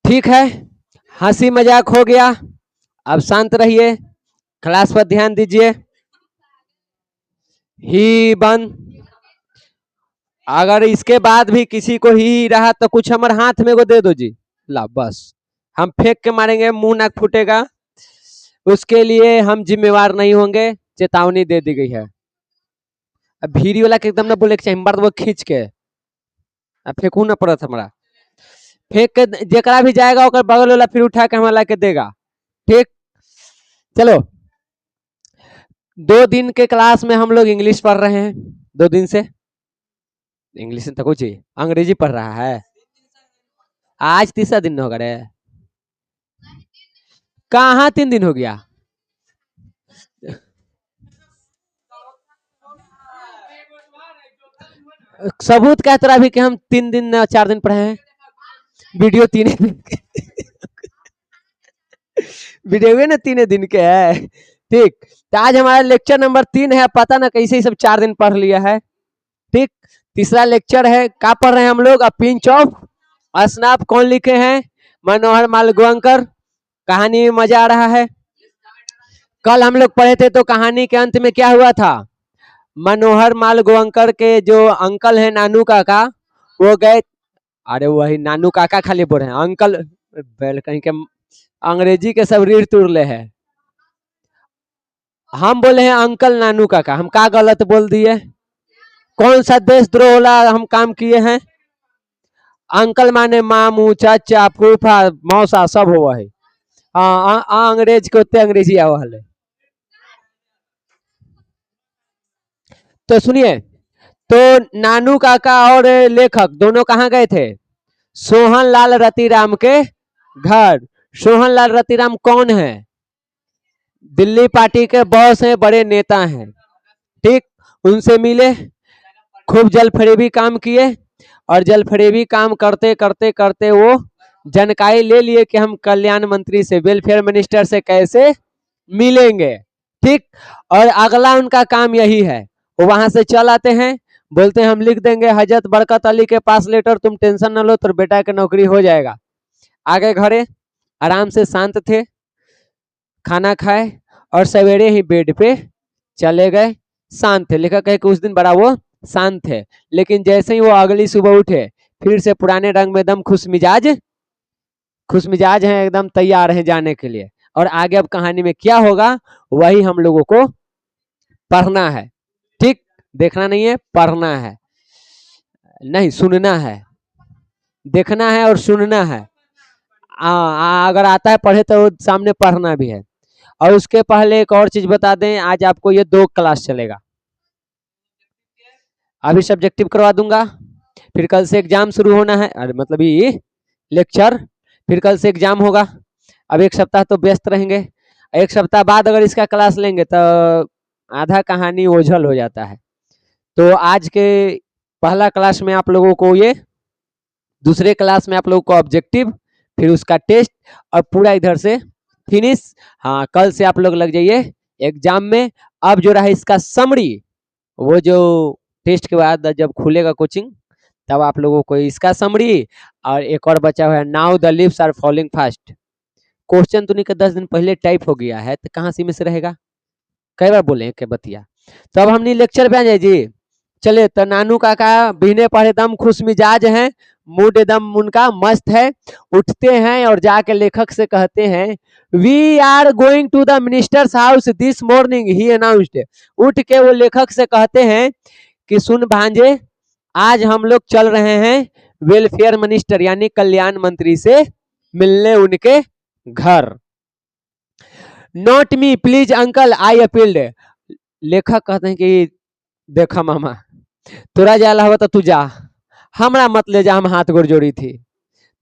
ठीक है, हंसी मजाक हो गया, अब शांत रहिए, क्लास पर ध्यान दीजिए। ही बंद। अगर इसके बाद भी किसी को ही रहा तो कुछ हमारे हाथ में को दे दो जी, ला बस हम फेंक के मारेंगे, मुंह नाक फूटेगा, उसके लिए हम जिम्मेवार नहीं होंगे, चेतावनी दे दी गई है। अब भीड़ी वाला के एकदम ना बोले चाहिए, बार वो खींच के फेंकू ना पड़त हमारा, फेंक के जेकरा भी जाएगा ओकर बगल वाला फिर उठा के हमारा ला के देगा। ठीक, चलो 2 दिन के क्लास में हम लोग इंग्लिश पढ़ रहे हैं, 2 दिन से इंग्लिश तो कुछ ही अंग्रेजी पढ़ रहा है। आज तीसरा दिन होगा रे, कहाँ 3 दिन हो गया? सबूत क्या तरह भी कि हम 3 दिन 4 दिन पढ़े हैं, वीडियो 3 दिन वीडियो ना 3 दिन के है। ठीक, तो आज हमारा लेक्चर नंबर 3 है, पता ना कैसे ही सब 4 दिन पढ़ लिया है। ठीक, तीसरा लेक्चर है, क्या पढ़ रहे हैं हम लोग? A pinch of snap. कौन लिखे हैं? मनोहर मालगुआंकर। कहानी में मजा आ रहा है। कल हम लोग पढ़े थे तो कहानी के अंत में क्या हुआ था? मनोहर मालगुआंकर के जो अंकल है नानू काका, वो गए, अरे वही नानू काका खाली बोल रहे हैं अंकल, बैल कहीं के अंग्रेजी के सब रीढ़ तुड़ ले है। हम बोले हैं अंकल नानू काका, हम का गलत बोल दिए? कौन सा देशद्रोह वाला हम काम किए हैं? अंकल माने मामू चाचा फूफा मौसा सब हुआ है। अंग्रेज के उत्ते अंग्रेजी आवा है। तो सुनिए, तो नानू काका और लेखक दोनों कहाँ गए थे? सोहनलाल रतिराम के घर। सोहनलाल रतिराम कौन है? दिल्ली पार्टी के बॉस हैं, बड़े नेता हैं। ठीक, उनसे मिले, खूब जलफरेबी काम किए, और जलफरेबी काम करते करते करते वो जानकारी ले लिए कि हम कल्याण मंत्री से, वेलफेयर मिनिस्टर से कैसे मिलेंगे। ठीक, और अगला उनका काम यही है, वो वहां से चल आते हैं, बोलते हैं हम लिख देंगे हजरत बरकत अली के पास लेटर, तुम टेंशन न लो, तो बेटा की नौकरी हो जाएगा। आगे घरे आराम से शांत थे, खाना खाए और सवेरे ही बेड पे चले गए, शांत थे। लेखक कहे कि उस दिन बड़ा वो शांत थे, लेकिन जैसे ही वो अगली सुबह उठे, फिर से पुराने रंग में एकदम खुश मिजाज हैं, एकदम तैयार हैं जाने के लिए। और आगे अब कहानी में क्या होगा वही हम लोगों को पढ़ना है। ठीक, देखना नहीं है, पढ़ना है, नहीं सुनना है, देखना है और सुनना है। अगर आता है पढ़े तो सामने पढ़ना भी है। और उसके पहले एक और चीज बता दें, आज आपको ये 2 क्लास चलेगा। अभी सब्जेक्टिव करवा दूंगा, फिर कल से एग्जाम शुरू होना है, अरे मतलब ये लेक्चर, फिर कल से एग्जाम होगा। अब 1 सप्ताह तो व्यस्त रहेंगे, 1 सप्ताह बाद अगर इसका क्लास लेंगे तो आधा कहानी ओझल हो जाता है। तो आज के पहला क्लास में आप लोगों को ये, दूसरे क्लास में आप लोगों को ऑब्जेक्टिव, फिर उसका टेस्ट, और पूरा इधर से फिनिश। हाँ, कल से आप लोग लग जाइए एग्जाम में। अब जो रहा इसका समरी, वो जो टेस्ट के बाद जब खुलेगा कोचिंग, तब आप लोगों को इसका समरी, और एक और बचा हुआ है, now the leaves are falling fast. Question तो नहीं का 10 दिन पहले टाइप हो गया है, तो कहाँ से मिस रहेगा? कई बार बोले के बतिया। तो अब हमने लेक्चर पे आ जाए जी। चले, तो नानू काका बिहने पर एकदम खुश मिजाज हैं, मूड एकदम उनका मस्त है। उठते हैं और जाके लेखक से कहते हैं, we are going to the minister's house this morning, he announced. उठ के वो लेखक से कहते हैं कि सुन भांजे, आज हम लोग चल रहे हैं वेलफेयर मिनिस्टर यानी कल्याण मंत्री से मिलने उनके घर। Not me please uncle, I appealed. लेखक कहते हैं कि देखा मामा, तोरा जाला हुआ तो तू जा, हमरा मत ले जा, हम हाथ गोड़ जोड़ी थी,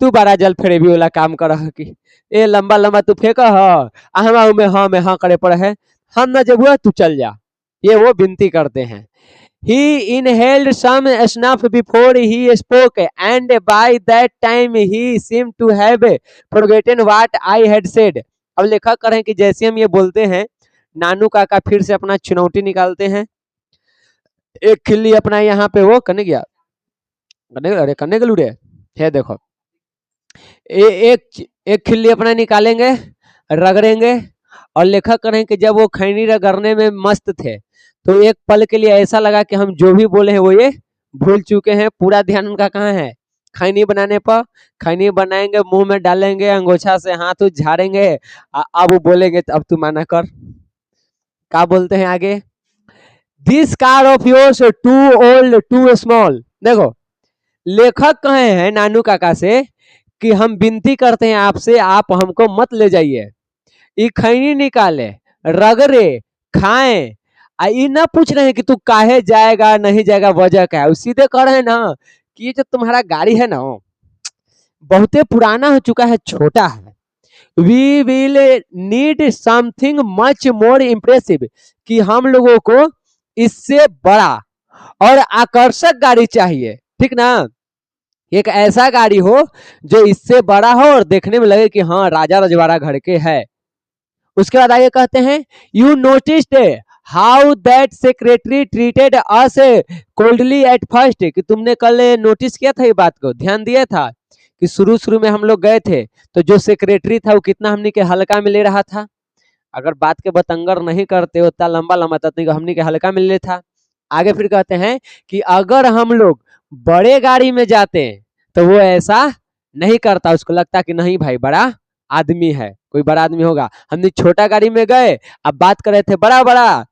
तू बड़ा जल फरेबी वाला काम कर कि ए लंबा लंबा तू फेंक हमा में हाँ में हाँ करे पड़े है, हम न जब हुआ तू चल जा। ये वो विनती करते हैं। He inhaled some snuff before he spoke, and by that time he seemed to have forgotten what I had said. अब लेखक कर रहे हैं कि जैसे हम ये बोलते हैं, नानू काका फिर से अपना चुनौती निकालते हैं, एक खिल्ली अपना यहाँ पे वो करने गया, अरे करने के लूड़े है। देखो एक खिल्ली अपना निकालेंगे, रगड़ेंगे और लेखक करें कि जब वो खैनी रगड़ने में मस्त थे तो एक पल के लिए ऐसा लगा कि हम जो भी बोले हैं वो ये भूल चुके हैं। पूरा ध्यान उनका कहाँ है, खैनी बनाने पर। खैनी बनाएंगे, मुंह में डालेंगे, अंगोछा से हाथ झाड़ेंगे, अब वो बोलेंगे तो अब तू माना कर। क्या बोलते हैं आगे, this car of yours too old too small. देखो लेखक कहे हैं नानू काका से कि हम विनती करते हैं आपसे, आप हमको मत ले जाइए। ये खैनी निकाले, रगड़े, खाएं, ये ना पूछ रहे हैं कि तू काहे जाएगा नहीं जाएगा, वजह क्या है। सीधे कह रहे हैं ना कि ये जो तुम्हारा गाड़ी है ना बहुते पुराना हो चुका है, छोटा है। We will need something much more impressive, कि हम लोगों को इससे बड़ा और आकर्षक गाड़ी चाहिए, ठीक ना। एक ऐसा गाड़ी हो जो इससे बड़ा हो और देखने में लगे कि हाँ राजा रजवाड़ा घर के है। उसके बाद आगे कहते हैं, you noticed how that secretary treated us coldly at first, कि तुमने कल नोटिस किया था ये बात को, ध्यान दिया था कि शुरू में हम लोग गए थे तो जो सेक्रेटरी था वो कितना हमने के हल्का में ले रहा था। अगर बात के बतंगर नहीं करते उतना लंबा लंबा तक हमने के हल्का में ले था। आगे फिर कहते हैं कि अगर हम लोग बड़े गाड़ी में जाते हैं तो वो ऐसा नहीं करता, उसको लगता कि नहीं भाई बड़ा आदमी है, कोई बड़ा आदमी होगा। हमने छोटा गाड़ी में गए, अब बात कर रहे थे बड़ा बड़ा,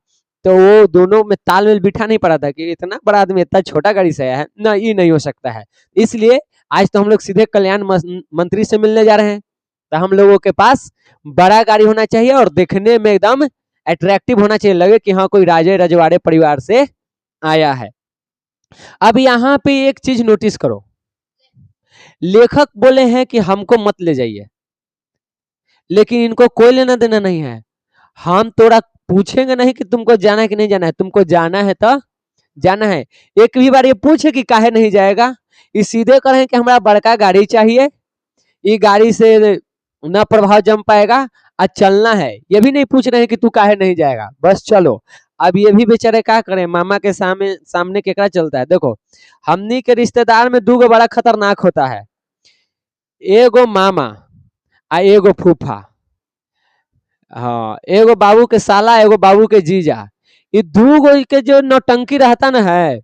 तो वो दोनों में तालमेल बिठा नहीं पड़ा था कि इतना बड़ा आदमी इतना छोटा गाड़ी से आया है ना, ये नहीं हो सकता है। इसलिए आज तो हम लोग सीधे कल्याण मंत्री से मिलने जा रहे हैं, तो हम लोगों के पास बड़ा गाड़ी होना चाहिए और देखने में एकदम अट्रैक्टिव होना चाहिए, लगे कि हाँ कोई राजे रजवाड़े परिवार से आया है। अब यहाँ पे एक चीज नोटिस करो, लेखक बोले हैं कि हमको मत ले जाइए, लेकिन इनको कोई लेना देना नहीं है। हम तोरा पूछेंगे नहीं कि तुमको जाना है कि नहीं जाना है, तुमको जाना है तो जाना है। एक भी बार ये पूछे कि काहे नहीं जाएगा, ये सीधे कहें कि हमारा बड़का गाड़ी चाहिए, ये गाड़ी से न प्रभाव जम पाएगा, आज चलना है। ये भी नहीं पूछ रहे हैं कि तू काहे नहीं जाएगा, बस चलो। अब ये भी बेचारे क्या करें, मामा के सामने केकरा चलता है। देखो हमनी के रिश्तेदार में दो बड़ा खतरनाक होता है, एगो मामा आ एगो फूफा। हाँ एगो बाबू के साला एगो बाबू के जीजा, ये दूगो के जो नौटंकी रहता ना है,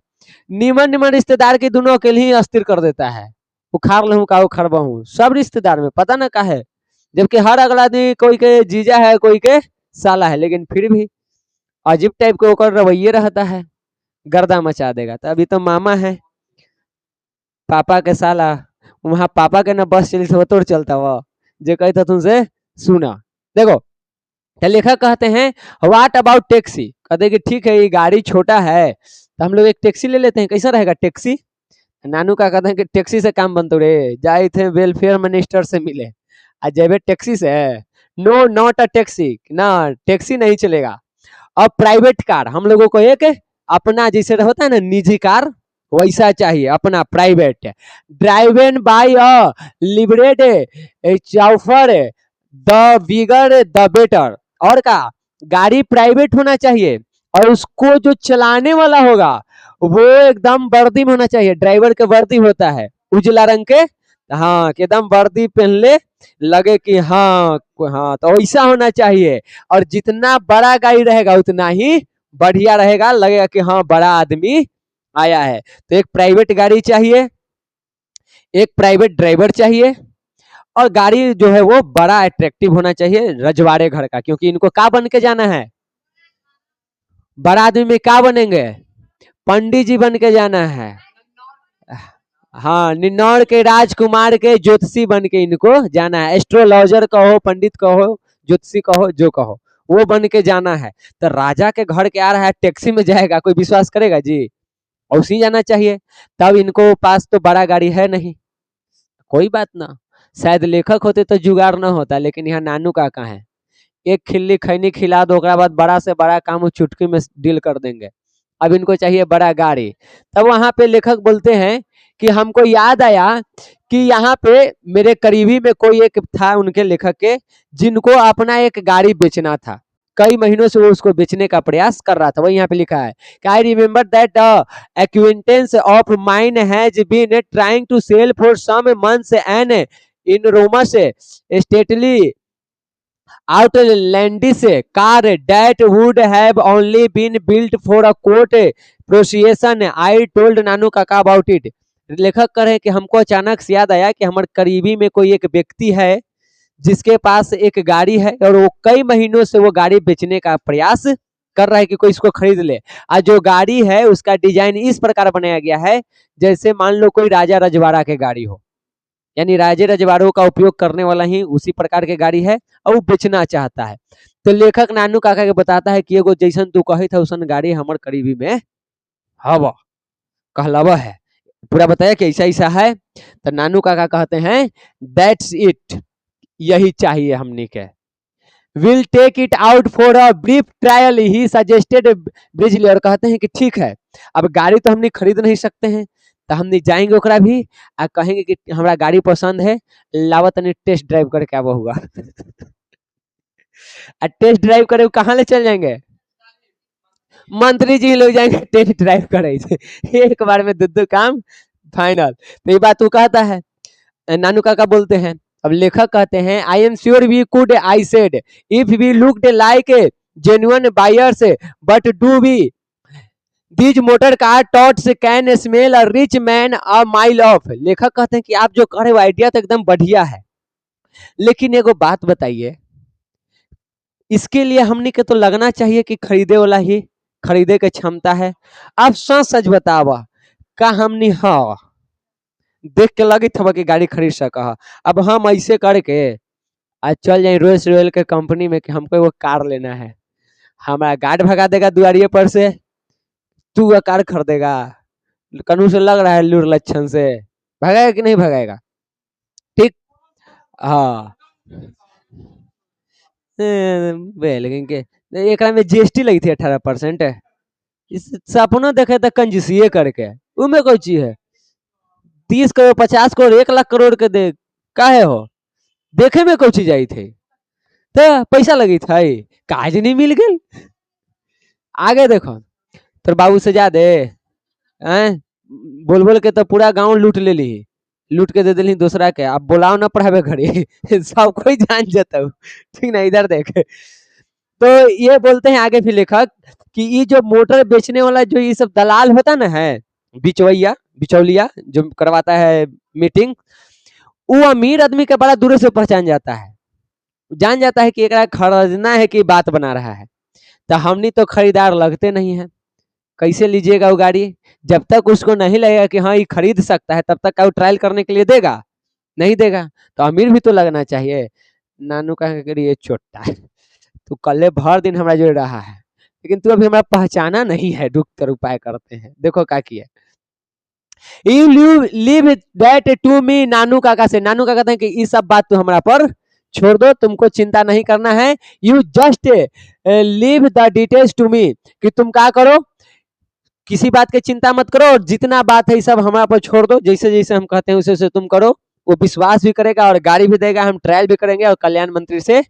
निमन निमन रिश्तेदार के दोनों अकेले ही अस्थिर कर देता है। उखाड़ लूँ का उखड़ बहू सब रिश्तेदार में पता ना का है, जबकि हर अगला आदमी कोई के जीजा है कोई के साला है, लेकिन फिर भी अजीब टाइप के ओकर रवैये रहता है, गर्दा मचा देगा। तो अभी तो मामा है पापा के साला, वहां पापा के ना बस चली तो तोड़ चलता वो जो कहता तुमसे सुना। देखो तो लेखक कहते हैं व्हाट अबाउट टैक्सी, कहते कि ठीक है ये गाड़ी छोटा है तो हम लोग एक टैक्सी ले लेते हैं, कैसा रहेगा टैक्सी। नानू का कहते हैं कि टैक्सी से काम बनतो रे, जाए थे वेलफेयर मिनिस्टर से मिले आज जेबे टैक्सी से, नो नॉट अ टैक्सी, ना टैक्सी नहीं चलेगा। अब प्राइवेट कार हम लोगों को एक अपना जैसे होता है ना निजी कार वैसा चाहिए, अपना private, driven by a liveried chauffeur the bigger the better. और का गाड़ी प्राइवेट होना चाहिए और उसको जो चलाने वाला होगा वो एकदम वर्दी में होना चाहिए, ड्राइवर के वर्दी होता है उजला रंग के, हाँ कि एकदम वर्दी पहन ले लगे कि हाँ हाँ तो ऐसा होना चाहिए। और जितना बड़ा गाड़ी रहेगा उतना ही बढ़िया रहेगा, लगेगा कि हाँ बड़ा आदमी आया है। तो एक प्राइवेट गाड़ी चाहिए, एक प्राइवेट ड्राइवर चाहिए, और गाड़ी जो है वो बड़ा अट्रैक्टिव होना चाहिए रजवाड़े घर का, क्योंकि इनको क्या बन के जाना है, बड़ा आदमी में क्या बनेंगे, पंडित जी बन के जाना है। हाँ निन्नौर के राजकुमार के ज्योतिषी बन के इनको जाना है, एस्ट्रोलॉजर कहो पंडित कहो ज्योतिषी कहो जो कहो वो बन के जाना है। तो राजा के घर के आ रहा है टैक्सी में जाएगा, कोई विश्वास करेगा जी, और उसी जाना चाहिए। तब इनको पास तो बड़ा गाड़ी है नहीं, कोई बात ना, शायद लेखक होते तो जुगाड़ ना होता, लेकिन यहाँ नानू काका है, एक खिल्ली खैनी खिला दो बाद बड़ा से बड़ा काम वो चुटकी में डील कर देंगे। अब इनको चाहिए बड़ा गाड़ी। तब वहां पे लेखक बोलते हैं कि हमको याद आया कि यहाँ पे मेरे करीबी में कोई एक था उनके लेखक के जिनको अपना एक गाड़ी बेचना था, कई महीनों से वो उसको बेचने का प्रयास कर रहा था। वही यहाँ पे लिखा है कि I remember that acquaintance of mine has been trying to sell for some months and enormous stately outlandish car that would have only been built for a court procession. I told नानू काका about it. लेखक कर है कि हमको अचानक से याद आया कि हमारे करीबी में कोई एक व्यक्ति है जिसके पास एक गाड़ी है और वो कई महीनों से वो गाड़ी बेचने का प्रयास कर रहा है कि कोई इसको खरीद ले। आज जो गाड़ी है उसका डिजाइन इस प्रकार बनाया गया है जैसे मान लो कोई राजा रजवाड़ा के गाड़ी हो, यानी राजे रजवाड़ों का उपयोग करने वाला ही उसी प्रकार के गाड़ी है और वो बेचना चाहता है। तो लेखक नानू काका के बताता है कि एगो जैसन तू कही था उसन गाड़ी हमारे करीबी में हवा कहलावा है, पूरा बताया कि ऐसा ऐसा है। तो नानू काका कहते हैं दैट्स इट, यही चाहिए हमने के। Will take it out for a brief trial he suggested breezily. और कहते हैं कि ठीक है, अब गाड़ी तो हमने खरीद नहीं सकते हैं तो हमने जाएंगे ओकरा भी आ कहेंगे कि हमारा गाड़ी पसंद है, लावत ने टेस्ट ड्राइव करके आवा हुआ टेस्ट ड्राइव करे कहाँ ले चल जाएंगे, मंत्री जी लोग जाएंगे टेस्ट ड्राइव करे एक बार में दो काम फाइनल। तो ये बात वो कहता है, नानू काका बोलते हैं। अब लेखक कहते हैं I am sure we could, I said, if we looked like genuine buyers, but do we these motor car touts can smell a rich man a mile off. लेखक कहते हैं कि आप जो कह रहे हो आइडिया तो एकदम बढ़िया है, लेकिन एगो बात बताइए, इसके लिए हमने के तो लगना चाहिए कि खरीदे वाला ही खरीदे के क्षमता है। आप सच सच बतावा का हमने हाँ देख के लगी था कि गाड़ी खरीद सका। अब हम ऐसे करके आज चल जाए रोल्स रॉयल के कंपनी में कि हमको वो कार लेना है, हमारा गार्ड भगा देगा दुआरिये पर से, तू वो कार खरीदेगा, कानून से लग रहा है लूर लक्षण से, भगाएगा कि नहीं भगाएगा? ठीक, हाँ लेकिन के एक में जीएसटी लगी थी 18%, इस सपना देखे तो कंजूसिए करके उनमें कोई चीज है 30 करोड़ 50 करोड़ 1 लाख करोड़ के दे काहे हो, देखे में कोई चीज आई थी तो पैसा लगी था काज नहीं मिल गई। आगे देखो तो बाबू से जा दे बोल बोल के तो पूरा गांव लूट ले ली, लूट के दे दिली दूसरा के, अब बुलाओ ना पढ़ावे घड़ी सब कोई जान जाता हूँ। ठीक ना, इधर देख। तो ये बोलते हैं आगे फिर लेखक कि ये जो मोटर बेचने वाला जो ये सब दलाल होता ना है, बिचवैया बिचौलिया जो करवाता है मीटिंग, वो अमीर आदमी के बड़ा दूर से पहचान जाता है, जान जाता है कि एक खरीदना है कि बात बना रहा है। तो हमने तो खरीदार लगते नहीं है, कैसे लीजिएगा वो गाड़ी? जब तक उसको नहीं लगेगा कि हाँ ये खरीद सकता है तब तक वो ट्रायल करने के लिए देगा नहीं देगा। तो अमीर भी तो लगना चाहिए। नानू का ये छोटा है, तू कल भर दिन हमारा जुड़ रहा है लेकिन तू अभी हमारा पहचाना नहीं है, रुक कर उपाय करते हैं। देखो क्या किया, you leave that to me. Nanu Kaka से, नानू काका कहते हैं कि ये सब बात तू हमारा पर छोड़ दो, तुमको चिंता नहीं करना है। You just leave the details to me, कि तुम क्या करो किसी बात की चिंता मत करो और जितना बात है सब हमारे पर छोड़ दो, जैसे जैसे हम कहते हैं उसे उसे तुम करो। वो विश्वास भी करेगा और गाड़ी भी देगा, हम ट्रायल भी करेंगे और कल्याण मंत्री से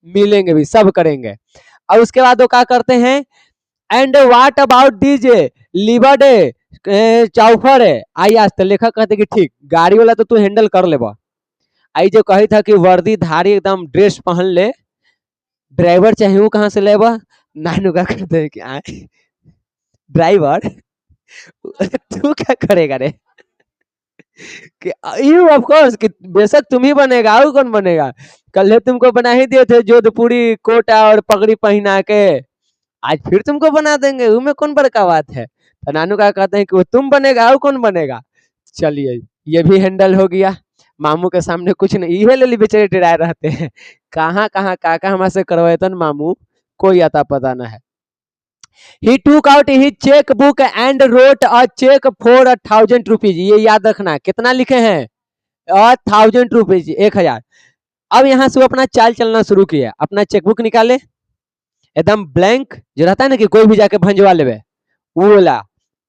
मिलेंगे भी, सब करेंगे। और उसके बाद वो क्या करते हैं, एंड व्हाट अबाउट दीज लिवर्ड चाउफर आई आज। तो लेखक कहते कि ठीक गाड़ी वाला तो तू हैंडल कर लेबा, आई जो कही था कि वर्दी धारी एकदम ड्रेस पहन ले, ड्राइवर चाहिए वो कहाँ से लेबा? नानू का कहते हैं कि ड्राइवर तू क्या करेगा रे? कि यू ऑफ कोर्स कि बेशक तुम ही बनेगा, और कौन बनेगा? कल तुमको बना ही दिए थे जोधपुरी कोटा और पगड़ी पहना के, आज फिर तुमको बना देंगे, उसमें कौन बड़का बात है? तो नानू का कहते हैं कि वो तुम बनेगा और कौन बनेगा। चलिए ये भी हैंडल हो गया, मामू के सामने कुछ नहीं, ये ले बेचारे डराए रहते हैं, कहाँ कहाँ काका हमारे से करवाए थे मामू, कोई आता पता ना है। He took out his checkbook and wrote a check for 1,000 rupees। ये याद रखना कितना लिखे हैं, 1,000 rupees, 1,000। अब यहाँ से वो अपना चाल चलना शुरू किया, अपना चेकबुक निकाले एकदम ब्लैंक जो रहता है ना कि कोई भी जाके भंजवा ले, वो बोला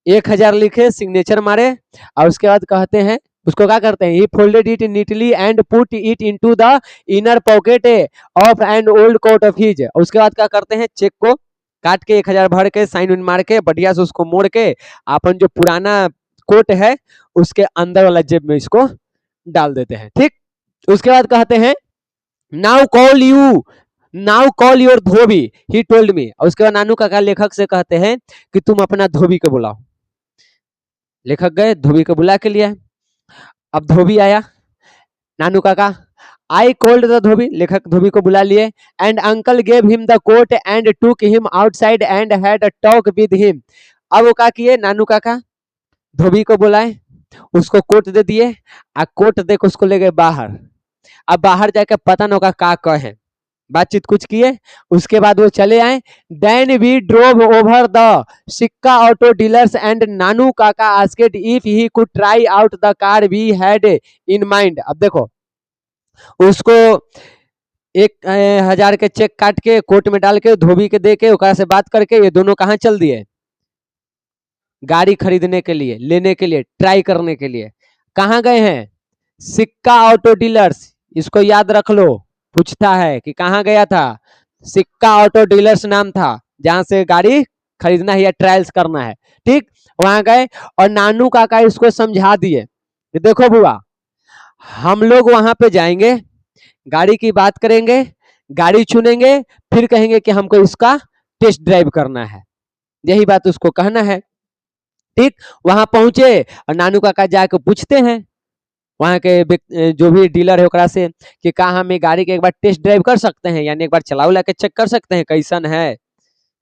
1,000 लिखे, सिग्नेचर मारे और उसके बाद कहते हैं उसको क्या करते हैं, he folded it neatly and put it into the inner pocket of an old coat of his. उसके बाद क्या करते हैं, चेक को काट के 1000 भर के साइन उन मार के बढ़िया से उसको मोड़ के अपन जो पुराना कोट है उसके अंदर वाला जेब में इसको डाल देते हैं। ठीक, उसके बाद कहते हैं now call your Dhobi he told me. उसके बाद नानू काका लेखक से कहते हैं कि तुम अपना धोबी को बुलाओ। लेखक गए, धोबी को बुला के लिया। अब धोबी आया, नानू काका आई कॉल्ड द धोबी, लेखक धोबी को बुला लिए। And uncle gave him the coat and took him outside and had a talk with him. अब वो क्या किए, नानू काका धोबी को बुलाए, उसको कोट दे दिए, आ कोट देख उसको ले गए बाहर। अब बाहर जाके पता न होगा का कहे, बातचीत कुछ किए। उसके बाद वो चले आए। Then we drove over the Sikka auto dealers and Nanu Kaka asked if he could try out the car we had in mind. अब देखो उसको 1000 के चेक काट के कोट में डाल के धोबी के दे के ओकरा से बात करके ये दोनों कहाँ चल दिए, गाड़ी खरीदने के लिए, लेने के लिए, ट्राई करने के लिए। कहाँ गए हैं, सिक्का ऑटो डीलर्स। इसको याद रख लो, पूछता है कि कहाँ गया था, सिक्का ऑटो डीलर्स नाम था जहां से गाड़ी खरीदना है या ट्रायल्स करना है। ठीक, वहां गए और नानू काका इसको समझा दिए कि देखो बुआ, हम लोग वहां पे जाएंगे, गाड़ी की बात करेंगे, गाड़ी चुनेंगे, फिर कहेंगे कि हमको इसका टेस्ट ड्राइव करना है। यही बात उसको कहना है। ठीक, वहां पहुंचे और नानू काका जाके पूछते हैं वहां के जो भी डीलर है ओकरा से कि का हम गाड़ी के एक बार टेस्ट ड्राइव कर सकते हैं, यानी एक बार चला उला के चेक कर सकते हैं कैसन है,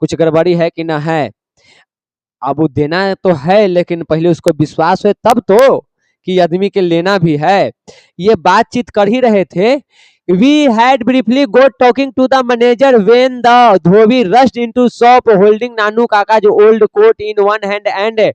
कुछ गड़बड़ी है कि ना है। अब वो देना तो है लेकिन पहले उसको विश्वास है तब तो कि आदमी के लेना भी है। ये बातचीत कर ही रहे थे। We had briefly got talking to the manager when the Dhobi rushed into shop holding नानू काका जो old coat in one hand and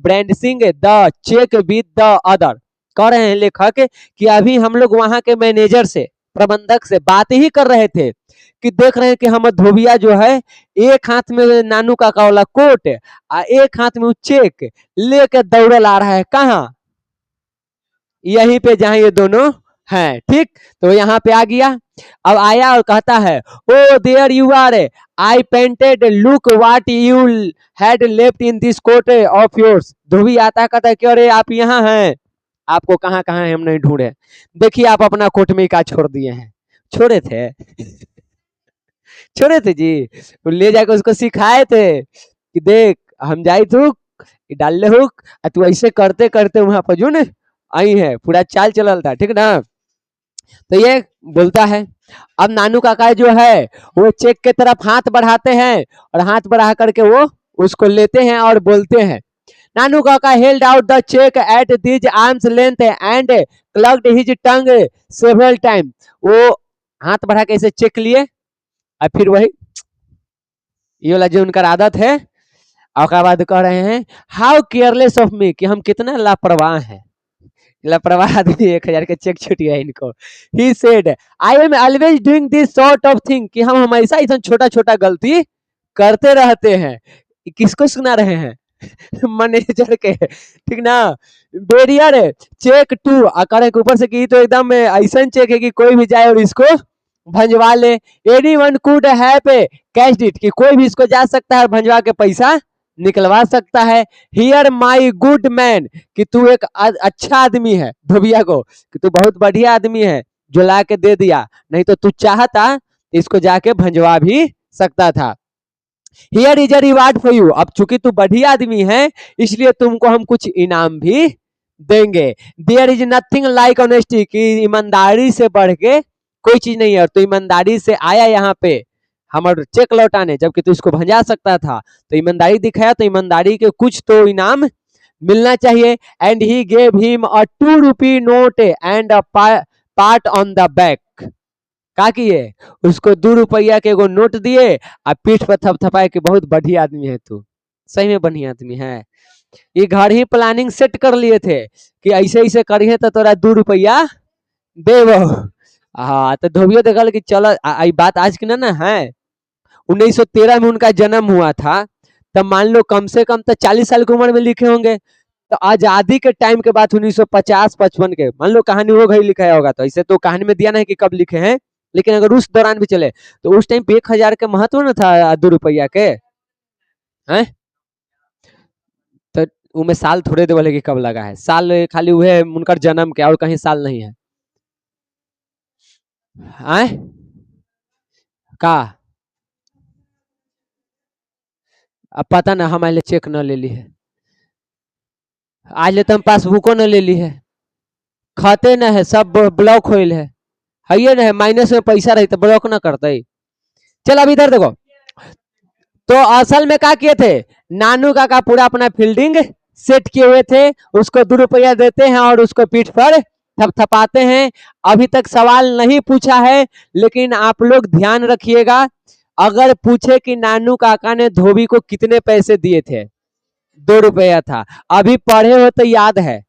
brandishing the check with the other। कह रहे हैं लेखक कि अभी हम लोग वहां के मैनेजर से, प्रबंधक से बात ही कर रहे थे कि देख रहे हैं कि हम धोबिया जो है एक हाथ में नानू काका वाला कोट और एक हाथ में चेक लेकर दौड़ल आ रहा है। कहाँ, यहीं पे जहां ये दोनों हैं। ठीक, तो यहाँ पे आ गया। अब आया और कहता है oh there you are, I painted, look what you had left in this coat of yours. धोबी आता है, कहता है कि अरे आप यहाँ हैं, आपको कहाँ कहाँ हम नहीं ढूंढे, देखिए आप अपना कोट में का छोड़ दिए हैं। छोड़े थे छोड़े थे जी, तो ले जाकर उसको सिखाए थे कि देख हम जाई तू डाल ले हुक, तू ऐसे करते करते वहां पर जो न आई है, पूरा चाल चलल था। ठीक ना, तो ये बोलता है। अब नानू काका जो है वो चेक के तरफ हाथ बढ़ाते हैं और हाथ बढ़ा करके वो उसको लेते हैं और बोलते हैं। नानू काका held out the check at his arm's length and clucked his tongue several times। वो हाथ बढ़ा के ऐसे चेक लिए और फिर वही ये वाला जो उनका आदत है, और बाद कह रहे हैं हाउ केयरलेस ऑफ मी, कि हम कितना लापरवाह हैं, लापरवाह आदमी 1000 के चेक छूट गया इनको। He said I am always doing this sort of thing, कि हम हमेशा ऐसा छोटा छोटा गलती करते रहते हैं। किसको सुना रहे हैं मैनेजर के। ठीक ना, बेरियर चेक टू करे के ऊपर से की तो एकदम ऐसा चेक है कि कोई भी जाए और इसको भंजवा ले। Anyone could have cached it, कि कोई भी इसको जा सकता है भंजवा के पैसा निकलवा सकता है। हियर माई गुड मैन, कि तू एक अच्छा आदमी है, धोबिया को कि तू बहुत बढ़िया आदमी है जो ला के दे दिया, नहीं तो तू चाहता इसको जाके भंजवा भी सकता था। Here is a reward for you, अब चूंकि तू बढ़िया आदमी है इसलिए तुमको हम कुछ इनाम भी देंगे। There is nothing like honesty, कि ईमानदारी से बढ़ के कोई चीज नहीं है, और तू ईमानदारी से आया यहाँ पे हमारे चेक लौटाने, जबकि तू इसको भंजा सकता था, तो ईमानदारी दिखाया, तो ईमानदारी के कुछ तो इनाम मिलना चाहिए। And he gave him a 2 rupee note and a part on the back. का किए, उसको 2 रुपया के एगो नोट दिए और पीठ पर थपथपाए कि बहुत बढ़िया आदमी है तू, सही में बढ़िया आदमी है। ये घर ही प्लानिंग सेट कर लिए थे कि ऐसे ऐसे करिए तो तोरा 2 रुपया देव। हाँ, तो धोबियो देखल कि चलो बात आज की ना है। 1913 में उनका जन्म हुआ था, तब मान लो कम से कम तो 40 साल की उम्र में लिखे होंगे, तो आजादी के टाइम के बाद 1950-55 के मान लो कहानी वो घड़ी लिखा होगा, तो इसे तो कहानी में दिया नहीं कि कब लिखे हैं, लेकिन अगर उस दौरान भी चले तो उस टाइम पे 1000 के महत्व न था 2 रुपया के हैं। तो उनमें साल थोड़े दे बोले कि कब लगा है, साल खाली हुए उनका जन्म के और कहीं साल नहीं है हैं का। अब पता ना हमारे लिए चेक न ले ली है, आज ले तो हम पासबुको न ले ली है, खाते न है, सब ब्लॉक होइल है ये ना है, माइनस में पैसा रही तो ब्लॉक ना करते। चल अब इधर देखो, तो असल में क्या किए थे, नानू काका पूरा अपना फील्डिंग सेट किए हुए थे, उसको 2 रुपया देते हैं और उसको पीठ पर थपथपाते हैं। अभी तक सवाल नहीं पूछा है, लेकिन आप लोग ध्यान रखिएगा, अगर पूछे कि नानू काका ने धोबी को कितने पैसे दिए थे, 2 रुपया था, अभी पढ़े हो तो याद है,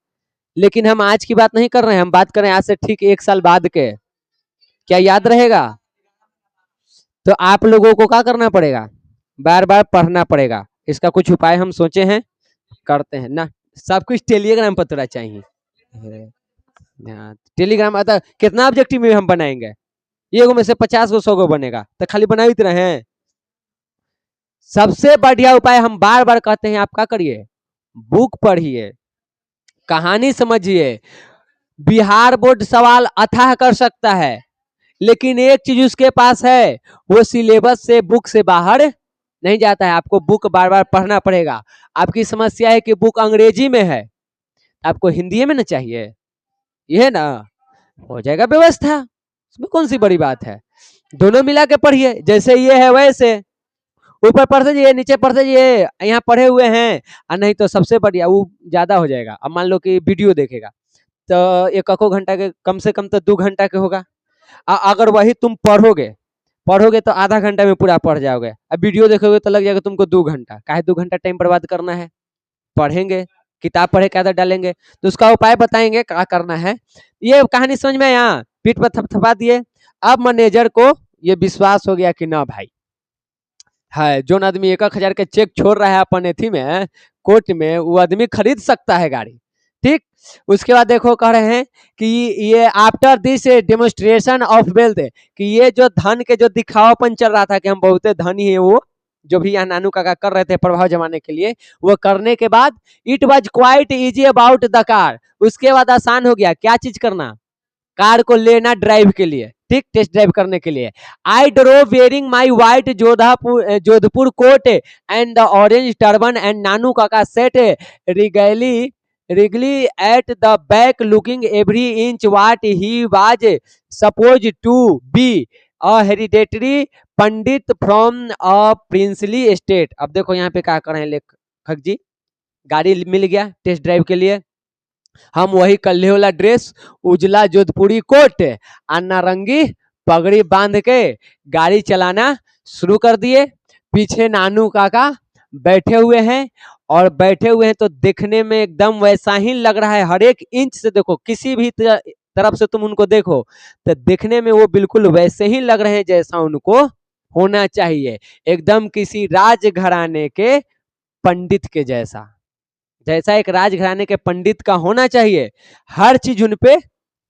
लेकिन हम आज की बात नहीं कर रहे हैं, हम बात कर रहे हैं आज से ठीक 1 साल बाद के, क्या याद रहेगा? तो आप लोगों को क्या करना पड़ेगा, बार बार पढ़ना पड़ेगा, इसका कुछ उपाय हम सोचे हैं, करते हैं ना। सब कुछ टेलीग्राम पर थोड़ा चाहिए, टेलीग्राम आता कितना ऑब्जेक्टिव में हम बनाएंगे, ये में से 50 को 100 को बनेगा, तो खाली बना ही रहे हैं। सबसे बढ़िया उपाय हम बार बार कहते हैं, आप क्या करिए, बुक पढ़िए, कहानी समझिए। बिहार बोर्ड सवाल अथाह कर सकता है, लेकिन एक चीज उसके पास है, वो सिलेबस से, बुक से बाहर नहीं जाता है, आपको बुक बार बार पढ़ना पड़ेगा। आपकी समस्या है कि बुक अंग्रेजी में है, आपको हिंदी में ना चाहिए, ये ना हो जाएगा व्यवस्था, इसमें कौन सी बड़ी बात है, दोनों मिला के पढ़िए, जैसे ये है वैसे, ऊपर पढ़ते जाइए नीचे पढ़ते जाइए, यहाँ पढ़े हुए हैं, और नहीं तो सबसे बढ़िया वो ज्यादा हो जाएगा। अब मान लो कि वीडियो देखेगा तो 1 घंटा के, कम से कम तो 2 घंटा के होगा, अगर वही तुम पढ़ोगे तो आधा घंटा में पूरा पढ़ जाओगे, अब वीडियो देखोगे तो लग जाएगा तुमको 2 घंटा, काहे 2 घंटा टाइम बर्बाद करना है, पढ़ेंगे, किताब पढ़े के आदत डालेंगे, तो उसका उपाय बताएंगे क्या करना है। ये कहानी समझ में, यहाँ पीठ पर थपथपा दिए, अब मैनेजर को ये विश्वास हो गया कि ना भाई है, जो आदमी 1,000 के चेक छोड़ रहा है अपन एथी में कोर्ट में, वो आदमी खरीद सकता है गाड़ी, ठीक। उसके बाद देखो कह रहे हैं कि ये after this demonstration of wealth, कि ये जो धन के जो दिखावापन चल रहा था कि हम बहुत धनी है, वो जो भी यहाँ नानू काका कर रहे थे प्रभाव जमाने के लिए, वो करने के बाद it was quite easy about the car, उसके बाद आसान हो गया क्या चीज करना, कार को लेना ड्राइव के लिए, ठीक, टेस्ट ड्राइव करने के लिए। I drove wearing my white Jodhpur coat and the orange turban and Nanu Kaka sat rigidly at the back looking every inch what he was suppose to be a hereditary pandit from a princely state. अब देखो यहाँ पे क्या कर रहे हैं लेखक जी, गाड़ी मिल गया टेस्ट ड्राइव के लिए, हम वही कल्ले वाला ड्रेस, उजला जोधपुरी कोट और नारंगी पगड़ी बांध के गाड़ी चलाना शुरू कर दिए। पीछे नानू काका बैठे हुए हैं, और बैठे हुए हैं तो देखने में एकदम वैसा ही लग रहा है, हर एक इंच से देखो, किसी भी तरफ से तुम उनको देखो तो देखने में वो बिल्कुल वैसे ही लग रहे हैं जैसा उनको होना चाहिए, एकदम किसी राजघराने के पंडित के जैसा, जैसा एक राजघराने के पंडित का होना चाहिए, हर चीज उन पे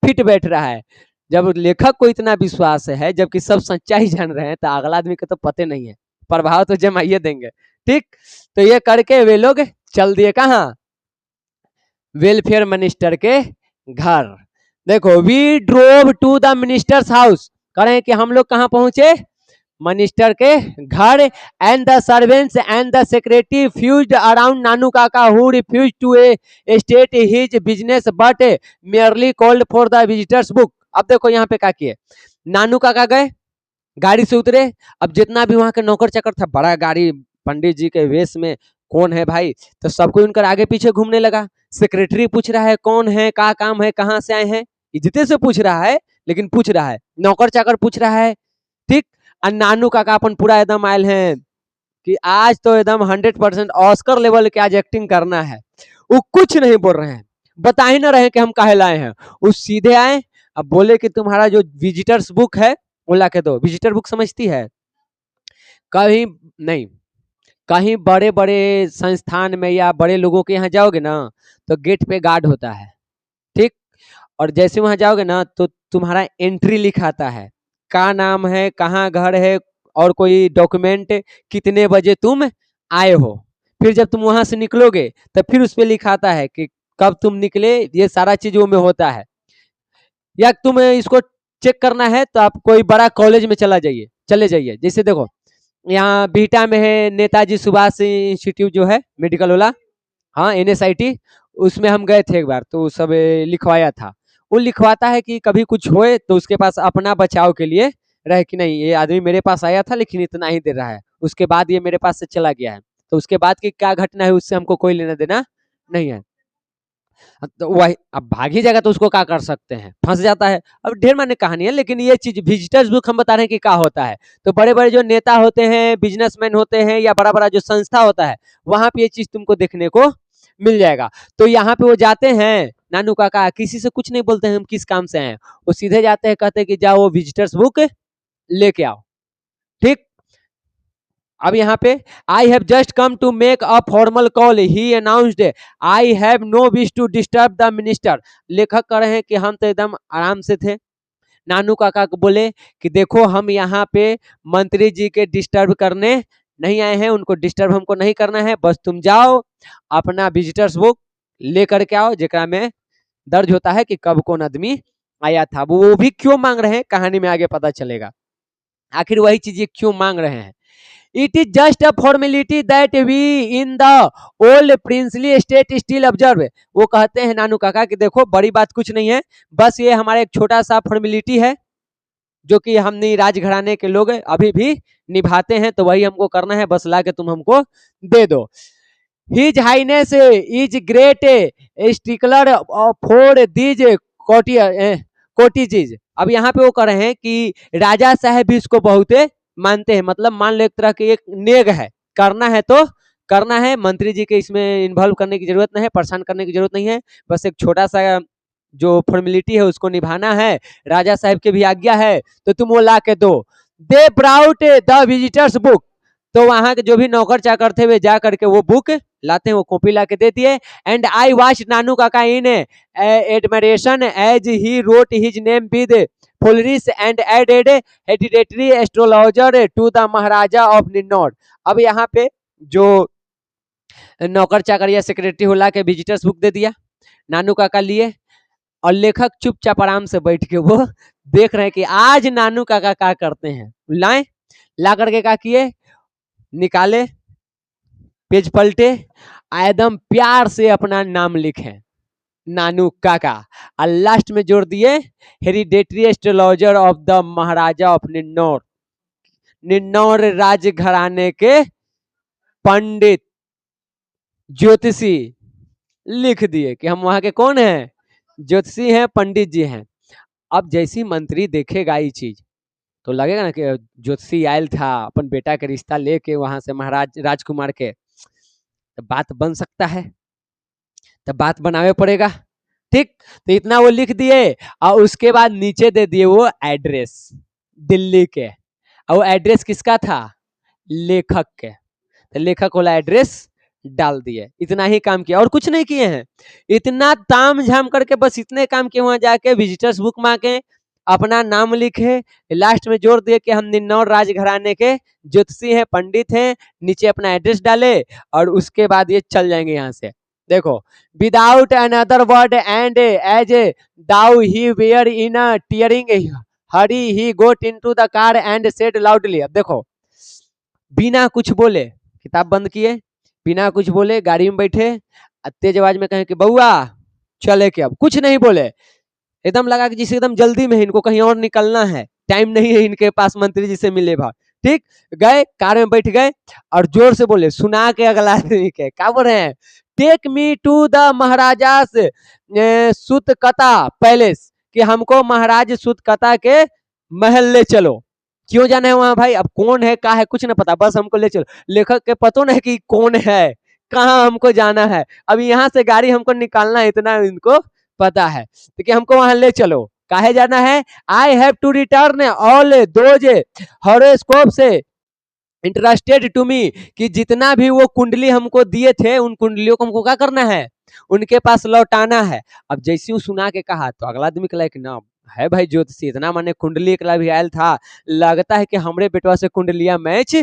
फिट बैठ रहा है। जब लेखक को इतना विश्वास है, जबकि सब सच्चाई जान रहे हैं, तो अगला आदमी को तो पते नहीं है, प्रभाव तो जमाइए देंगे, ठीक। तो ये करके वे लोग चल दिए कहाँ, वेलफेयर मिनिस्टर के घर। देखो, we drove to the minister's house, करें कि हम लोग कहाँ पहुंचे, मिनिस्टर के घर, and the servants and the secretary fussed around Nanu Kaka who refuse to state his business but merely called for the visitors' book. अब देखो यहाँ पे क्या किए, नानू काका गए, गाड़ी से उतरे, अब जितना भी वहां के नौकर चाकर था, बड़ा गाड़ी, पंडित जी के वेश में, कौन है भाई, तो सबको उनकर आगे पीछे घूमने लगा। सेक्रेटरी पूछ रहा है कौन है, क्या काम है, कहाँ से आए हैं, इज्जते से पूछ रहा है, लेकिन पूछ रहा है, नौकर चाकर पूछ रहा है, ठीक। और नानू काका अपन पूरा एकदम आयल हैं कि आज तो एकदम 100% ऑस्कर लेवल के आज एक्टिंग करना है, वो कुछ नहीं बोल रहे हैं, बता ही ना रहे कि हम काहे लाए हैं, वो सीधे आए, अब बोले कि तुम्हारा जो विजिटर्स बुक है वो ला के दो। विजिटर बुक समझती है, कभी नहीं, कहीं बड़े बड़े संस्थान में या बड़े लोगों के यहाँ जाओगे ना तो गेट पे गार्ड होता है, ठीक। और जैसे वहां जाओगे ना तो तुम्हारा एंट्री लिखाता है, क्या नाम है, कहाँ घर है, और कोई डॉक्यूमेंट, कितने बजे तुम आए हो। फिर जब तुम वहां से निकलोगे तब फिर उस पर लिखाता है कि कब तुम निकले, ये सारा चीज वो में होता है। या तुम्हें इसको चेक करना है तो आप कोई बड़ा कॉलेज में चले जाइए। जैसे देखो यहाँ बीटा में है नेताजी सुभाष इंस्टीट्यूट जो है मेडिकल वाला, हाँ NSIT, उसमें हम गए थे एक बार, तो सब लिखवाया था। वो लिखवाता है कि कभी कुछ होए तो उसके पास अपना बचाव के लिए रहे कि नहीं ये आदमी मेरे पास आया था लेकिन इतना ही दे रहा है, उसके बाद ये मेरे पास से चला गया है, तो उसके बाद की क्या घटना है उससे हमको कोई लेना देना नहीं है। तो वही अब भाग ही जाएगा तो उसको क्या कर सकते हैं, फंस जाता है। अब ढेर माने कहानी है, लेकिन ये चीज विजिटर्स बुक हम बता रहे हैं कि क्या होता है। तो बड़े बड़े जो नेता होते हैं, बिजनेसमैन होते हैं, या बड़ा बड़ा जो संस्था होता है, वहां पे ये चीज तुमको देखने को मिल जाएगा। तो यहाँ पे वो जाते हैं, नानू काका किसी से कुछ नहीं बोलते हैं हम किस काम से हैं, वो सीधे जाते हैं, कहते हैं कि जाओ वो विजिटर्स बुक लेके आओ, ठीक। अब यहाँ पे I have just come to make a formal call, he announced, I have no wish to disturb the minister. लेखक कह रहे हैं कि हम तो एकदम आराम से थे। नानू काका को बोले कि देखो हम यहाँ पे मंत्री जी के डिस्टर्ब करने नहीं आए हैं, उनको डिस्टर्ब हमको नहीं करना है, बस तुम जाओ अपना विजिटर्स बुक लेकर के आओ, जेकरा में दर्ज होता है कि कब कौन आदमी आया था। वो भी क्यों मांग रहे हैं कहानी में आगे पता चलेगा, आखिर वही चीज क्यों मांग रहे हैं। It is just a formality that we in the old princely state still observe। वो कहते हैं नानू काका कि देखो बड़ी बात कुछ नहीं है, बस ये हमारा एक छोटा सा फॉर्मेलिटी है जो कि हमने राजघराने के लोग अभी भी निभाते हैं, तो वही हमको करना है, बस ला के तुम हमको दे दो। His Highness is great stickler for these cottages। अब यहाँ पे वो कह रहे हैं कि राजा साहब भी इसको बहुत मानते हैं, मतलब मान लो एक तरह की एक नेग है, करना है तो करना है, मंत्री जी के इसमें इन्वॉल्व करने की जरूरत नहीं है, परेशान करने की जरूरत नहीं है, बस एक छोटा सा जो फॉर्मेलिटी है उसको निभाना है, राजा साहब की भी आज्ञा है, तो तुम वो ला के दो। दे ब्राउट द विजिटर्स बुक। तो वहां के जो भी नौकर चाकर थे वे जा करके वो बुक लाते हैं, वो कॉपी ला के दे दिए। And I watch Nanu Kaka in admiration as he wrote his name with flourish and added hereditary astrologer to the Maharaja of Ninnaur. अब यहाँ पे जो नौकर चाकर या सेक्रेटरी हो ला के विजिटर्स बुक दे दिया, नानू काका लिए, और लेखक चुपचाप आराम से बैठ के वो देख रहे हैं कि आज नानू काका क्या करते हैं। लाए, ला करके क्या किए, निकाले, पेज पलटे, एकदम प्यार से अपना नाम लिखे नानू काका, और लास्ट में जोड़ दिए hereditary astrologer of the Maharaja of Ninnaur, Ninnaur राजघराने के पंडित ज्योतिषी लिख दिए कि हम वहां के कौन हैं, ज्योतिषी हैं, पंडित जी हैं। अब जैसी मंत्री देखेगा ये चीज तो लगेगा ना कि ज्योतिषी आयल था अपन बेटा के रिश्ता लेके वहां से महाराज राजकुमार के, तो बात बन सकता है, तो बात बनावे पड़ेगा, ठीक। तो इतना वो लिख दिए, और उसके बाद नीचे दे दिए वो एड्रेस दिल्ली के, और वो एड्रेस किसका था, लेखक के, तो लेखक वाला एड्रेस डाल दिए। इतना ही काम किया और कुछ नहीं किए हैं, इतना ताम झाम करके बस इतने काम किए, वहां जाके विजिटर्स बुक मांगे, अपना नाम लिखे, लास्ट में जोड़ दिए कि हम निन्नौर राजघराने के ज्योतिषी हैं, पंडित हैं, नीचे अपना एड्रेस डाले, और उसके बाद ये चल जाएंगे यहाँ से। देखो, without another word and as though he were in a tearing hurry he got into the car and said loudly. अब देखो, बिना कुछ बोले किताब बंद किए, बिना कुछ बोले गाड़ी में बैठे, तेज आवाज में कहें कि बउआ चले के, अब कुछ नहीं बोले, एकदम लगा कि जिसे एकदम जल्दी में इनको कहीं और निकलना है, टाइम नहीं है इनके पास मंत्री जी से मिले भाव, ठीक। गए, कार में बैठ गए, और जोर से बोले, सुना के अगला आदमी के क्या बोल रहे हैं, take me to the Maharaja सुतकता पैलेस, कि हमको महाराज सुतकता के महल ले चलो। क्यों जाना है वहां भाई, अब कौन है क्या है कुछ नहीं पता, बस हमको ले चलो। लेखक के पता नहीं कि कौन है, कहाँ हमको जाना है, अब यहाँ से गाड़ी हमको निकालना है, इतना इनको पता है, तो कि हमको वहां ले चलो, काहे जाना है, I have to return all those horoscope से इंटरेस्टेड टू मी, कि जितना भी वो कुंडली हमको दिए थे उन कुंडलियों को हमको क्या करना है, उनके पास लौटाना है। अब जैसे ही सुना के कहा तो अगला आदमी कहला कि ना है भाई ज्योतिषी, इतना माने कुंडली एकला भी आयल था, लगता है कि हमरे बेटवा से कुंडलिया मैच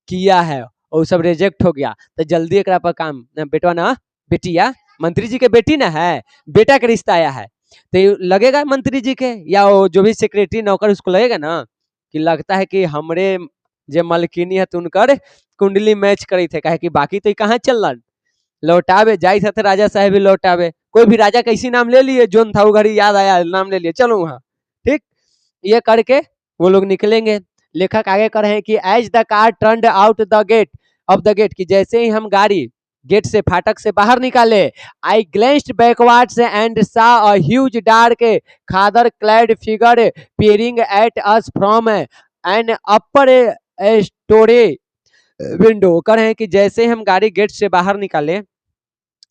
किया है और वो सब रिजेक्ट हो गया, तो जल्दी एकरा पर काम ना बेटवा ना बेटिया, मंत्री जी के बेटी ना है, बेटा के रिश्ता आया है, तो ये लगेगा मंत्री जी के या वो जो भी सेक्रेटरी नौकर उसको लगेगा ना कि लगता है कि हमरे जे मलकिनी है तो उनकर कुंडली मैच करी थे, कहे कि बाकी तो कहाँ चल लौटावे जाई थे राजा साहब भी लौटावे, कोई भी राजा कैसी नाम ले लिए, जोन था वो घड़ी याद आया नाम ले लिए, चलो वहां, ठीक। ये करके वो लोग निकलेंगे। लेखक आगे कर रहे हैं कि as the car turned out the gate of the gate, कि जैसे ही हम गाड़ी गेट से फाटक से बाहर निकाले, आई ग्लेंस्ड backwards and saw a huge dark khaddar clad figure peering at us from an upper storey window. कर रहे हैं कि जैसे हम गाड़ी गेट से बाहर निकाले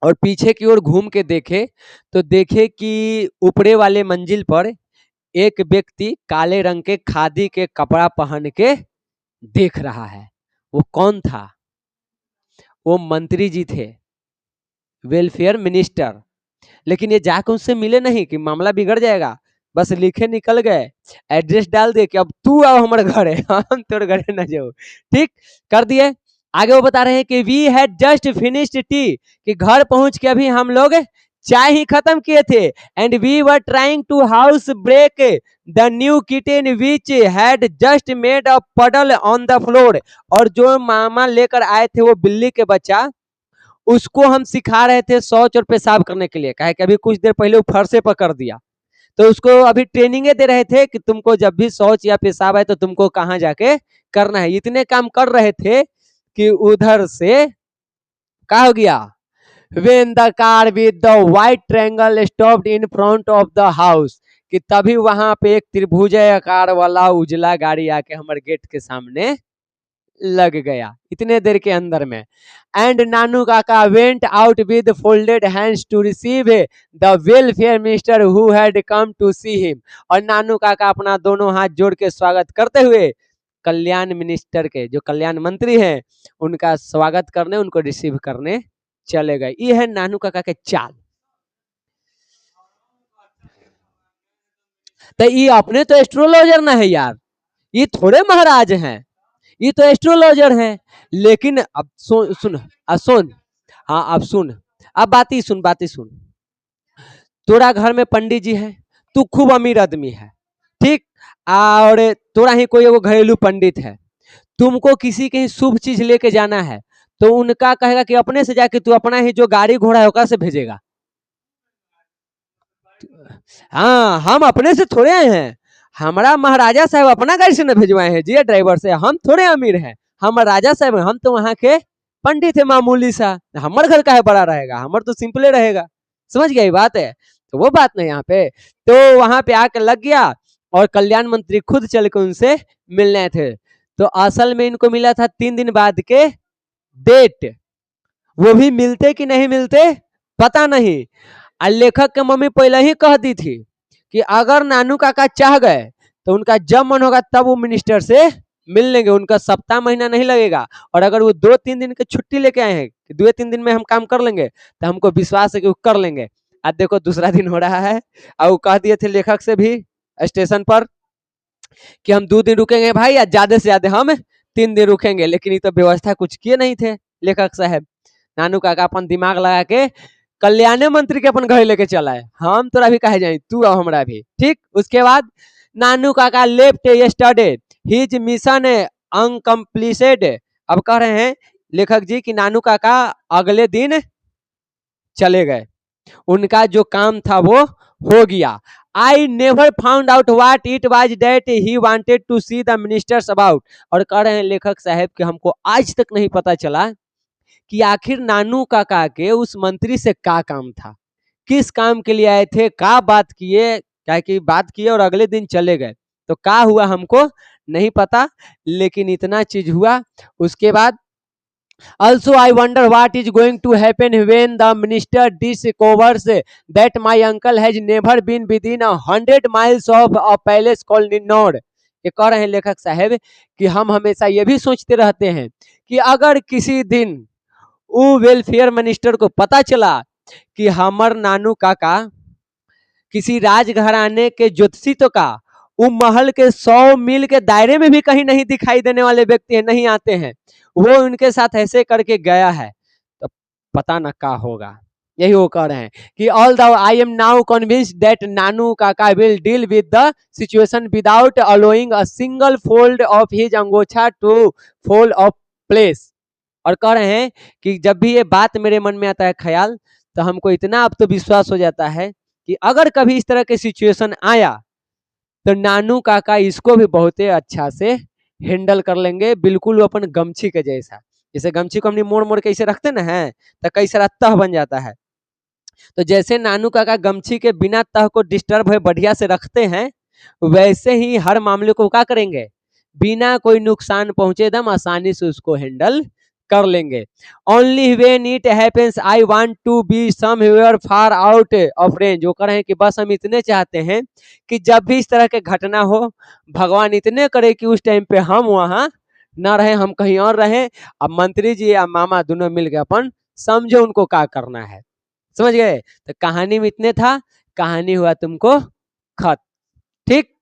और पीछे की ओर घूम के देखे तो देखे कि ऊपरे वाले मंजिल पर एक व्यक्ति काले रंग के खादी के कपड़ा पहन के देख रहा है। वो कौन था? वो मंत्री जी थे, वेलफेयर मिनिस्टर। लेकिन ये जाकर उससे मिले नहीं कि मामला बिगड़ जाएगा, बस लिखे निकल गए, एड्रेस डाल दे कि अब तू आओ हमारे घरे, हम तोर घरे न जाओ, ठीक कर दिए। आगे वो बता रहे हैं कि we had just finished tea, कि घर पहुंच के अभी हम लोग चाय ही खत्म किए थे, and we were trying to house break the new kitten which had just made a puddle on the floor, और जो मामा लेकर आए थे वो बिल्ली के बच्चा, उसको हम सिखा रहे थे शौच और पेशाब करने के लिए, कहे कि अभी कुछ देर पहले वो फरसे पर कर दिया, तो उसको अभी ट्रेनिंगे दे रहे थे कि तुमको जब भी शौच या पेशाब है तो तुमको कहाँ जाके करना है। इतने काम कर रहे थे कि उधर से क्या हो गया, when the car with the white triangle stopped in front of the house, कि तभी वहां पे एक त्रिभुज आकार वाला उजला गाड़ी आके हमारे गेट के सामने लग गया इतने देर के अंदर में। And Nanu Kaka went out with folded hands to receive the welfare minister who had come to see him, और नानू काका अपना दोनों हाथ जोड़ के स्वागत करते हुए कल्याण मिनिस्टर के, जो कल्याण मंत्री हैं, उनका स्वागत करने, उनको रिसीव करने चले गए। ये है नानू काका के चाल। तो ये अपने तो एस्ट्रोलॉजर ना है यार, ये थोड़े महाराज हैं, ये तो एस्ट्रोलॉजर हैं। लेकिन अब सुन हाँ अब सुन, अब बात ही सुन, तोरा घर में पंडित जी है, तू खूब अमीर आदमी है, ठीक, और तोरा ही कोई वो घरेलू पंडित है, तुमको किसी के शुभ चीज लेके जाना है तो उनका कहेगा कि अपने से जाके तू अपना ही जो गाड़ी घोड़ा है ओकरा से भेजेगा। हाँ हम अपने से थोड़े आए हैं, हमारा महाराजा साहब अपना गाड़ी से न भेजवाए हैं जी ड्राइवर से, हम थोड़े अमीर हैं, हम राजा साहब, हम तो वहां के पंडित है मामूली सा, हमारे घर का है बड़ा रहेगा, हमारा तो सिंपले रहेगा, समझ गया ये बात है। तो वो बात नहीं यहाँ पे, तो वहां पे आके लग गया और कल्याण मंत्री खुद चल के उनसे मिलने थे। तो असल में इनको मिला था 3 दिन बाद के डेट, वो भी मिलते कि नहीं मिलते पता नहीं। और लेखक के मम्मी पहले ही कह दी थी कि अगर नानू काका चाह गए तो उनका जब मन होगा तब वो मिनिस्टर से मिल लेंगे, उनका सप्ताह महीना नहीं लगेगा, और अगर वो 2-3 दिन की छुट्टी लेके आए हैं कि 2-3 दिन में हम काम कर लेंगे तो हमको विश्वास है कि वो कर लेंगे। आज देखो दूसरा दिन हो रहा है, और वो कह दिए थे लेखक से भी स्टेशन पर कि हम 2 दिन रुकेंगे भाई, या ज्यादा से ज्यादा हम 3 दिन रुकेंगे, लेकिन ये तो व्यवस्था कुछ किए नहीं थे लेखक साहब। नानू काका अपन दिमाग लगा के कल्याण मंत्री के अपन घर लेके चला है, हम तोरा भी कहे जाए तू आओ हमरा भी, ठीक। उसके बाद नानू काका left yesterday his mission uncompleted. अब कह रहे हैं लेखक जी कि नानू काका अगले दिन चले गए, उनका जो काम था वो हो गया। I never found out what it was that he wanted to see the ministers about. और कह रहे हैं लेखक साहब कि हमको आज तक नहीं पता चला कि आखिर नानू काका के उस मंत्री से क्या काम था, किस काम के लिए आए थे, क्या बात किए, क्या की बात किए और अगले दिन चले गए, तो क्या हुआ हमको नहीं पता, लेकिन इतना चीज हुआ। उसके बाद also I wonder what is going to happen when the minister discovers that my uncle has never been within 100 miles of a palace called Ninnor, ये कह रहे हैं लेखक साहब कि हम हमेशा ये भी सोचते रहते हैं कि अगर किसी दिन वो वेलफेयर मिनिस्टर को पता चला कि हमर नानू काका किसी राजघराने के ज्योतिषी तो का वो महल के 100 मील के दायरे में भी कहीं नहीं दिखाई देने वाले व्यक्ति हैं, नहीं आते हैं, वो उनके साथ ऐसे करके गया है, तो पता न क्या होगा। यही वो कह रहे हैं कि all the I am now convinced that Nanu Kaka will deal with the situation without allowing a single fold of his angocha to fall of place. और कह रहे हैं कि जब भी ये बात मेरे मन में आता है ख्याल, तो हमको इतना अब तो विश्वास हो जाता है कि अगर कभी इस तरह के सिचुएशन आया तो नानू काका इसको भी बहुत अच्छा से हैंडल कर लेंगे, बिल्कुल अपन गमछी के जैसा। जैसे गमछी को हमने मोड़ मोड़ के इसे रखते ना है तो कई सारा तह बन जाता है, तो जैसे नानू काका गमछी के बिना तह को डिस्टर्ब है बढ़िया से रखते हैं, वैसे ही हर मामले को क्या करेंगे, बिना कोई नुकसान पहुंचे एकदम आसानी से उसको हैंडल कर लेंगे। Only when it happens I want to be somewhere far out of range. वो कह रहे हैं कि बस हम इतने चाहते हैं कि जब भी इस तरह के घटना हो, भगवान इतने करे कि उस टाइम पे हम वहां न रहे, हम कहीं और रहे। अब मंत्री जी या मामा दोनों मिलकर अपन समझो उनको क्या करना है, समझ गए। तो कहानी में इतने था, कहानी हुआ तुमको खत्म। ठीक।